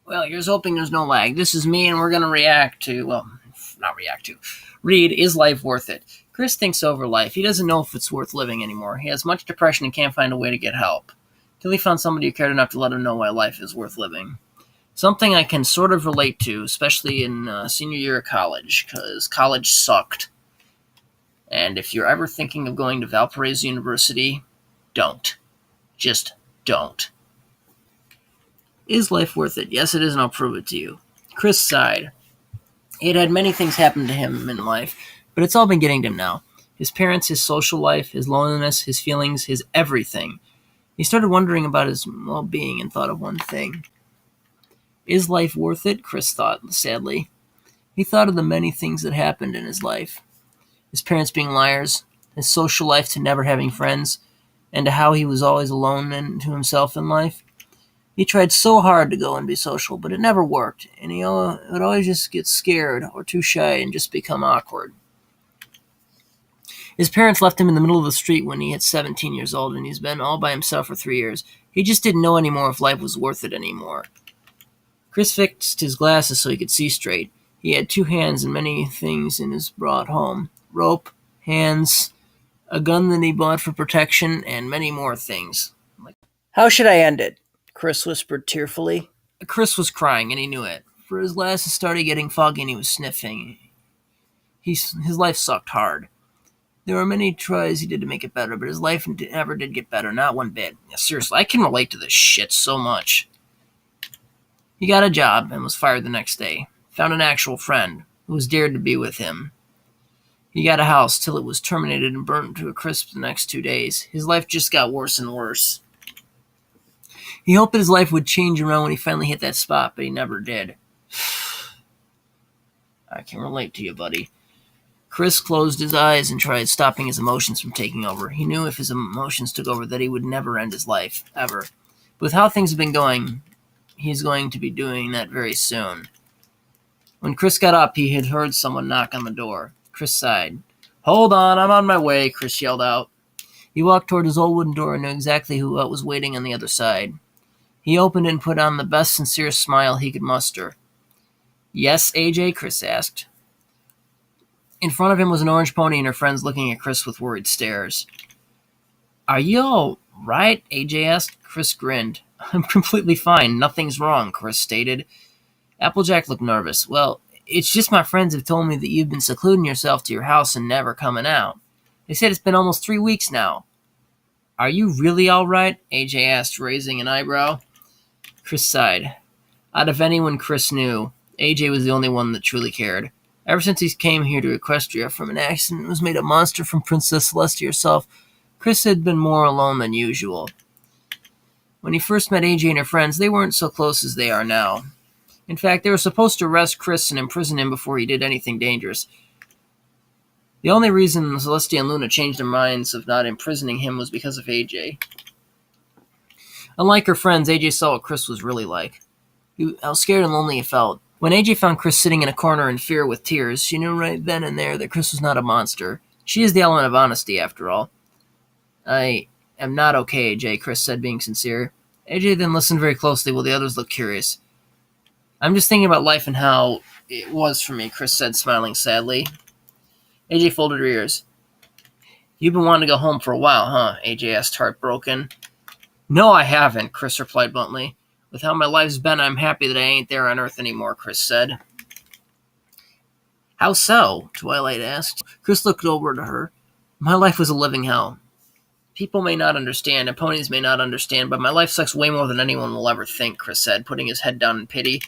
Well, here's hoping there's no lag. This is me, and we're going to read Is Life Worth It? Chris thinks over life. He doesn't know if it's worth living anymore. He has much depression and can't find a way to get help. Till he found somebody who cared enough to let him know why life is worth living. Something I can sort of relate to, especially in senior year of college, because college sucked. And if you're ever thinking of going to Valparaiso University, don't. Just don't. Is life worth it? Yes, it is, and I'll prove it to you. Chris sighed. He had had many things happen to him in life, but it's all been getting to him now. His parents, his social life, his loneliness, his feelings, his everything. He started wondering about his well-being and thought of one thing. Is life worth it? Chris thought, sadly. He thought of the many things that happened in his life. His parents being liars, his social life to never having friends, and to how he was always alone and to himself in life. He tried so hard to go and be social, but it never worked, and he would always just get scared or too shy and just become awkward. His parents left him in the middle of the street when he hit 17 years old, and he's been all by himself for 3 years. He just didn't know anymore if life was worth it anymore. Chris fixed his glasses so he could see straight. He had 2 hands and many things in his brought home. Rope, hands, a gun that he bought for protection, and many more things. How should I end it? Chris whispered tearfully. Chris was crying, and he knew it, for his glasses started getting foggy and he was sniffing. His life sucked hard. There were many tries he did to make it better, but his life never did get better, not one bit. Seriously, I can relate to this shit so much. He got a job and was fired the next day. Found an actual friend who was dared to be with him. He got a house till it was terminated and burnt to a crisp the next 2 days. His life just got worse and worse. He hoped that his life would change around when he finally hit that spot, but he never did. I can relate to you, buddy. Chris closed his eyes and tried stopping his emotions from taking over. He knew if his emotions took over that he would never end his life, ever. But with how things have been going, he's going to be doing that very soon. When Chris got up, he had heard someone knock on the door. Chris sighed. Hold on, I'm on my way, Chris yelled out. He walked toward his old wooden door and knew exactly who was waiting on the other side. He opened it and put on the best, sincerest smile he could muster. Yes, AJ? Chris asked. In front of him was an orange pony and her friends looking at Chris with worried stares. Are you all right? AJ asked. Chris grinned. I'm completely fine. Nothing's wrong, Chris stated. Applejack looked nervous. Well, it's just my friends have told me that you've been secluding yourself to your house and never coming out. They said it's been almost 3 weeks now. Are you really all right? AJ asked, raising an eyebrow. Chris sighed. Out of anyone Chris knew, AJ was the only one that truly cared. Ever since he came here to Equestria from an accident and was made a monster from Princess Celestia herself, Chris had been more alone than usual. When he first met AJ and her friends, they weren't so close as they are now. In fact, they were supposed to arrest Chris and imprison him before he did anything dangerous. The only reason Celestia and Luna changed their minds of not imprisoning him was because of AJ. Unlike her friends, AJ saw what Chris was really like. How scared and lonely he felt. When AJ found Chris sitting in a corner in fear with tears, she knew right then and there that Chris was not a monster. She is the element of honesty, after all. I am not okay, AJ, Chris said, being sincere. AJ then listened very closely while the others looked curious. I'm just thinking about life and how it was for me, Chris said, smiling sadly. AJ folded her ears. You've been wanting to go home for a while, huh? AJ asked, heartbroken. No, I haven't, Chris replied bluntly. With how my life's been, I'm happy that I ain't there on Earth anymore, Chris said. How so? Twilight asked. Chris looked over to her. My life was a living hell. People may not understand, and ponies may not understand, but my life sucks way more than anyone will ever think, Chris said, putting his head down in pity.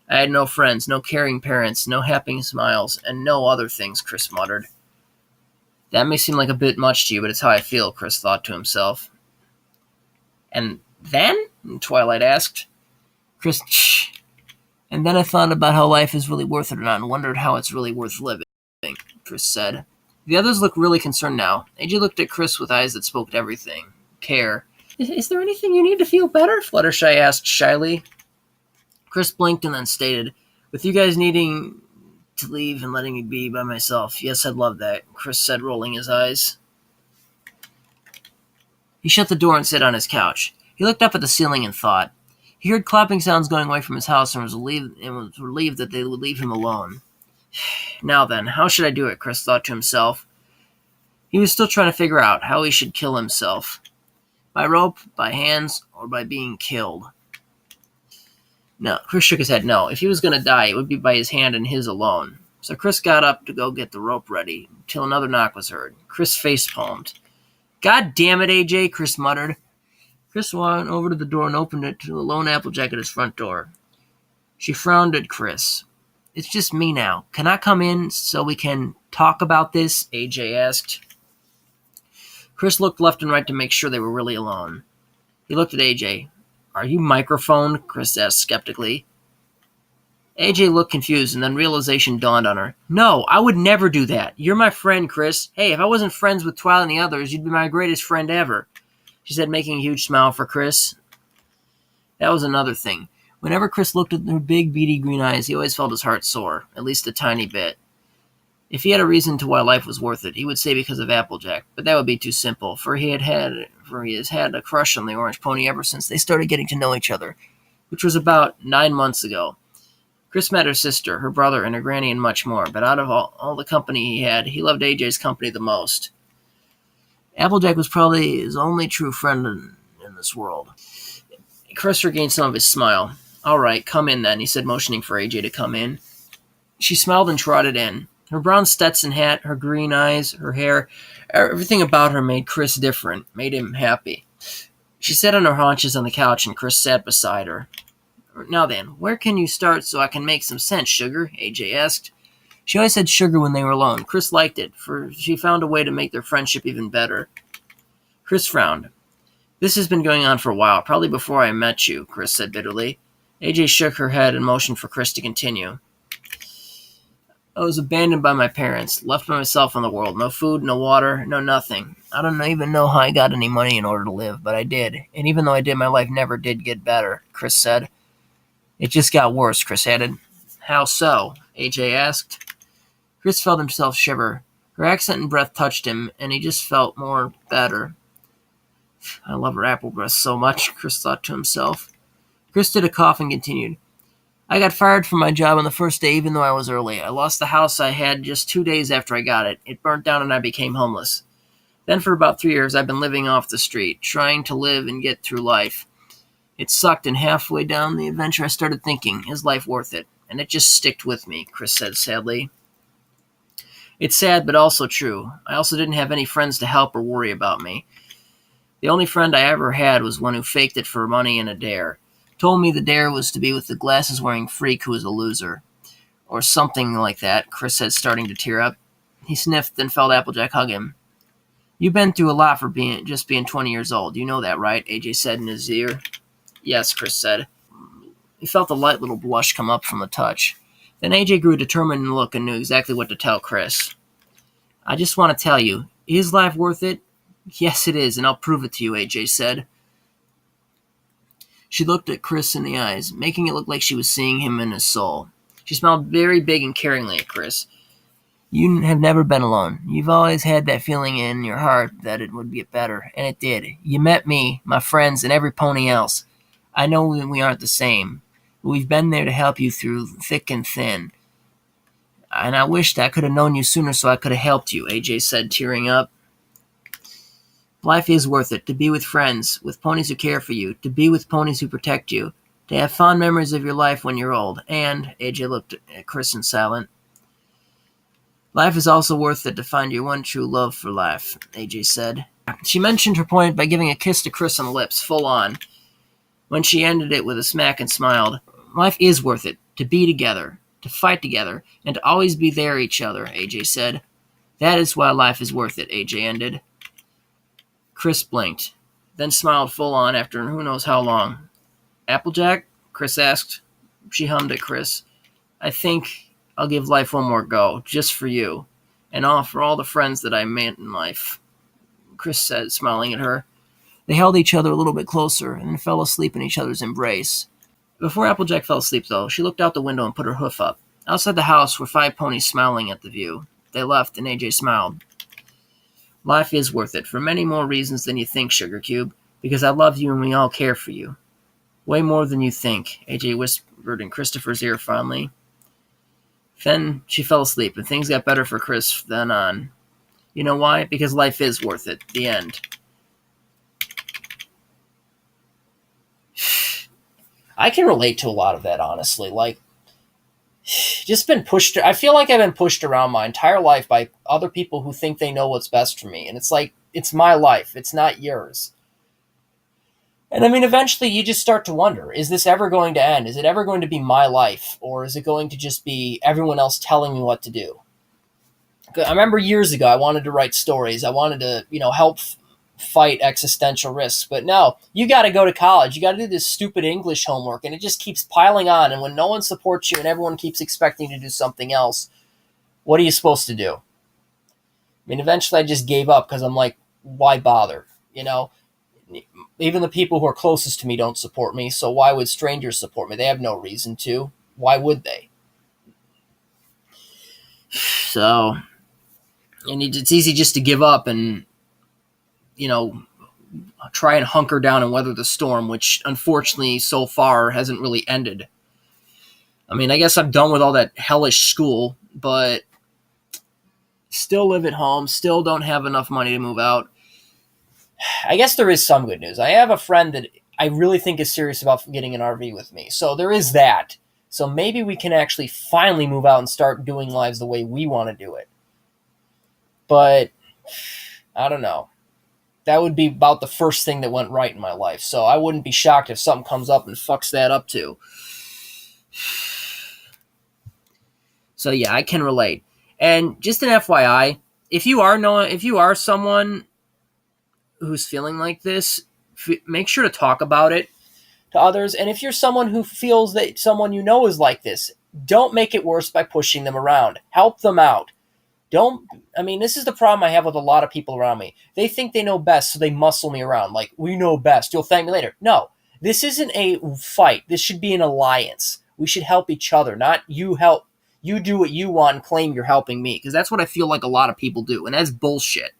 I had no friends, no caring parents, no happy smiles, and no other things, Chris muttered. That may seem like a bit much to you, but it's how I feel, Chris thought to himself. And then? Twilight asked. Chris, shh. And then I thought about how life is really worth it or not and wondered how it's really worth living, Chris said. The others looked really concerned now. AJ looked at Chris with eyes that spoke to everything. Care. Is there anything you need to feel better? Fluttershy asked shyly. Chris blinked and then stated, with you guys needing to leave and letting me be by myself, yes, I'd love that, Chris said, rolling his eyes. He shut the door and sat on his couch. He looked up at the ceiling and thought. He heard clapping sounds going away from his house and was relieved that they would leave him alone. Now then, how should I do it? Chris thought to himself. He was still trying to figure out how he should kill himself. By rope, by hands, or by being killed. No, Chris shook his head. No, if he was going to die, it would be by his hand and his alone. So Chris got up to go get the rope ready, until another knock was heard. Chris facepalmed. God damn it, AJ, Chris muttered. Chris went over to the door and opened it to a lone Applejack at his front door. She frowned at Chris. It's just me now. Can I come in so we can talk about this? AJ asked. Chris looked left and right to make sure they were really alone. He looked at AJ. Are you microphoned? Chris asked skeptically. AJ looked confused, and then realization dawned on her. No, I would never do that. You're my friend, Chris. Hey, if I wasn't friends with Twilight and the others, you'd be my greatest friend ever, she said, making a huge smile for Chris. That was another thing. Whenever Chris looked at her big, beady green eyes, he always felt his heart soar, at least a tiny bit. If he had a reason to why life was worth it, he would say because of Applejack, but that would be too simple, for he has had a crush on the orange pony ever since they started getting to know each other, which was about 9 months ago. Chris met her sister, her brother, and her granny, and much more, but out of all the company he had, he loved AJ's company the most. Applejack was probably his only true friend in this world. Chris regained some of his smile. All right, come in then, he said, motioning for AJ to come in. She smiled and trotted in. Her brown Stetson hat, her green eyes, her hair, everything about her made Chris different, made him happy. She sat on her haunches on the couch, and Chris sat beside her. Now then, where can you start so I can make some sense, Sugar? AJ asked. She always said Sugar when they were alone. Chris liked it, for she found a way to make their friendship even better. Chris frowned. This has been going on for a while, probably before I met you, Chris said bitterly. AJ shook her head and motioned for Chris to continue. I was abandoned by my parents, left by myself in the world. No food, no water, no nothing. I don't even know how I got any money in order to live, but I did. And even though I did, my life never did get better, Chris said. It just got worse, Chris added. How so? AJ asked. Chris felt himself shiver. Her accent and breath touched him, and he just felt more better. I love her apple breath so much, Chris thought to himself. Chris did a cough and continued. I got fired from my job on the first day, even though I was early. I lost the house I had just 2 days after I got it. It burnt down and I became homeless. Then for about 3 years, I've been living off the street, trying to live and get through life. It sucked, and halfway down the adventure, I started thinking, is life worth it? And it just sticked with me, Chris said sadly. It's sad, but also true. I also didn't have any friends to help or worry about me. The only friend I ever had was one who faked it for money in a dare. Told me the dare was to be with the glasses-wearing freak who was a loser. Or something like that, Chris said, starting to tear up. He sniffed, then felt Applejack hug him. You've been through a lot for being 20 years old. You know that, right? AJ said in his ear. Yes, Chris said. He felt a light little blush come up from the touch. Then AJ grew determined in look and knew exactly what to tell Chris. I just want to tell you, is life worth it? Yes, it is, and I'll prove it to you, AJ said. She looked at Chris in the eyes, making it look like she was seeing him in his soul. She smiled very big and caringly at Chris. You have never been alone. You've always had that feeling in your heart that it would get better, and it did. You met me, my friends, and every pony else. I know we aren't the same, but we've been there to help you through thick and thin. And I wished I could have known you sooner so I could have helped you, AJ said, tearing up. Life is worth it, to be with friends, with ponies who care for you, to be with ponies who protect you, to have fond memories of your life when you're old, and, AJ looked at Chris in silence. Life is also worth it to find your one true love for life, AJ said. She mentioned her point by giving a kiss to Chris on the lips, full on. When she ended it with a smack and smiled, life is worth it, to be together, to fight together, and to always be there each other, AJ said. That is why life is worth it, AJ ended. Chris blinked, then smiled full on after who knows how long. Applejack? Chris asked. She hummed at Chris. I think I'll give life one more go, just for you, and all for all the friends that I met in life, Chris said, smiling at her. They held each other a little bit closer and then fell asleep in each other's embrace. Before Applejack fell asleep, though, she looked out the window and put her hoof up. Outside the house were 5 ponies smiling at the view. They left, and AJ smiled. Life is worth it, for many more reasons than you think, Sugar Cube, because I love you and we all care for you. Way more than you think, AJ whispered in Christopher's ear fondly. Then she fell asleep, and things got better for Chris then on. You know why? Because life is worth it. The end. I can relate to a lot of that, honestly. Like, just been pushed. I feel like I've been pushed around my entire life by other people who think they know what's best for me. And it's like, it's my life. It's not yours. And I mean, eventually you just start to wonder, is this ever going to end? Is it ever going to be my life? Or is it going to just be everyone else telling me what to do? I remember years ago, I wanted to write stories. I wanted to, help fight existential risks. But no, you got to go to college. You got to do this stupid English homework, and it just keeps piling on. And when no one supports you and everyone keeps expecting you to do something else, what are you supposed to do? I mean, eventually I just gave up because I'm like, why bother? Even the people who are closest to me don't support me, so why would strangers support me? They have no reason to. Why would they? So, and it's easy just to give up and, try and hunker down and weather the storm, which unfortunately so far hasn't really ended. I mean, I guess I'm done with all that hellish school, but still live at home, still don't have enough money to move out. I guess there is some good news. I have a friend that I really think is serious about getting an RV with me. So there is that. So maybe we can actually finally move out and start doing lives the way we want to do it. But I don't know. That would be about the first thing that went right in my life. So I wouldn't be shocked if something comes up and fucks that up too. So yeah, I can relate. And just an FYI, if you are someone who's feeling like this, make sure to talk about it to others. And if you're someone who feels that someone you know is like this, don't make it worse by pushing them around. Help them out. This is the problem I have with a lot of people around me. They think they know best, so they muscle me around. Like, we know best. You'll thank me later. No, this isn't a fight. This should be an alliance. We should help each other, not you help. You do what you want and claim you're helping me, because that's what I feel like a lot of people do, and that's bullshit.